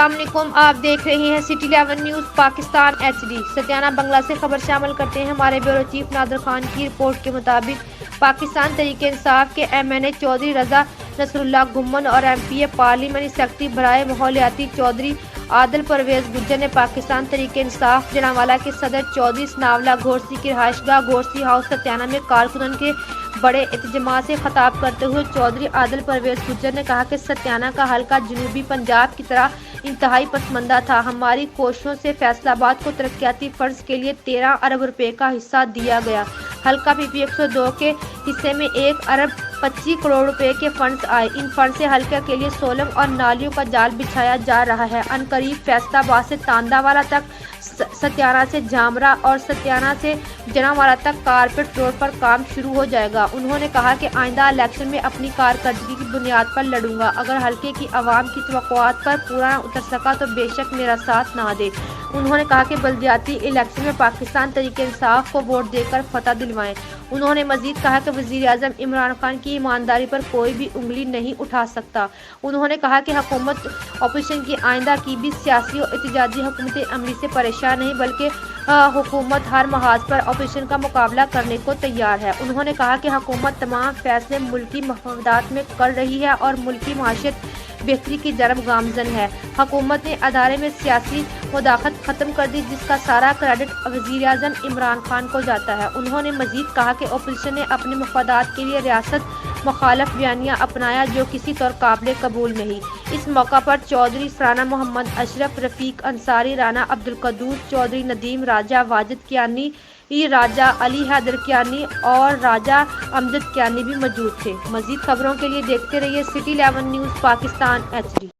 अस्सलाम वालेकुम, आप देख रहे हैं सिटी 11 न्यूज़ पाकिस्तान HD। सत्याना बंगला से खबर शामिल करते हैं। हमारे ब्यूरो चीफ नादर खान की रिपोर्ट के मुताबिक पाकिस्तान तहरीक इंसाफ के MNA चौधरी रजा नसरुल्लाह घुम्मन और MPA पार्लियामेंट्री सेक्रेटरी बराए माहौलियाती चौधरी आदिल परवेज गुज्जर ने पाकिस्तान तहरीक इंसाफ जनावाला के सदर चौधरी सनावला घोरसी की रिहाइशगाह घोरसी हाउस सत्याना में कारकुनन के बड़े इत्तेजाम से खिताब करते हुए चौधरी आदिल परवेज गुज्जर ने कहा कि सत्याना का हल्का जनूबी पंजाब की तरह इंतहाई पसमंदा था। हमारी कोशिशों से फैसलाबाद को तरक्याती फंड्स के लिए 13 अरब रुपए का हिस्सा दिया गया। हल्का PP 102 के हिस्से में 1 अरब 25 करोड़ रुपए के फंड्स आए। इन फंड से हल्के के लिए सोलंग और नालियों का जाल बिछाया जा रहा है। अनकरीब फैसलाबाद से तांदावाला तक, सत्याना से जामरा और सत्याना से जनावाला तक कारपेट रोड पर काम शुरू हो जाएगा। उन्होंने कहा कि आइंदा इलेक्शन में अपनी कारकर्दगी की बुनियाद पर लड़ूंगा। अगर हल्के की आवाम की तवक्कुआत पर पूरा उतर सका तो बेशक मेरा साथ ना दे। उन्होंने कहा कि बल्दियाती इलेक्शन में पाकिस्तान तहरीक इंसाफ को वोट देकर फतह दिलवाएं। उन्होंने मजीद कहा कि वज़ीर आज़म इमरान खान की ईमानदारी पर कोई भी उंगली नहीं उठा सकता। उन्होंने कहा कि हुकूमत अपोजिशन की आइंदा की भी सियासी और एहतजाजी हुकूमत अमली से परेशान नहीं, बल्कि हुकूमत हर महाज पर अपोजिशन का मुकाबला करने को तैयार है। उन्होंने कहा कि हुकूमत तमाम फैसले मुल्की मफादात में कर रही है और मुल्की माशियत बेहतरी की जानब गामजन है। हुकूमत ने अदारे में सियासी मुदाखलत खत्म कर दी, जिसका सारा क्रेडिट वज़ीर आज़म इमरान खान को जाता है। उन्होंने मजीद कहा कि अपोजिशन ने अपने मफादात के लिए रियासत मुखालफ बयानिया अपनाया जो किसी तौर काबिल कबूल नहीं। इस मौका पर चौधरी राना मोहम्मद अशरफ, रफीक अंसारी, राना अब्दुल कदूस, चौधरी नदीम, राजा वाजिद कियानी, राजा अली हैदर कियानी और राजा अमजद कियानी भी मौजूद थे। मजीद खबरों के लिए देखते रहिए सिटी 11 न्यूज़ पाकिस्तान HD।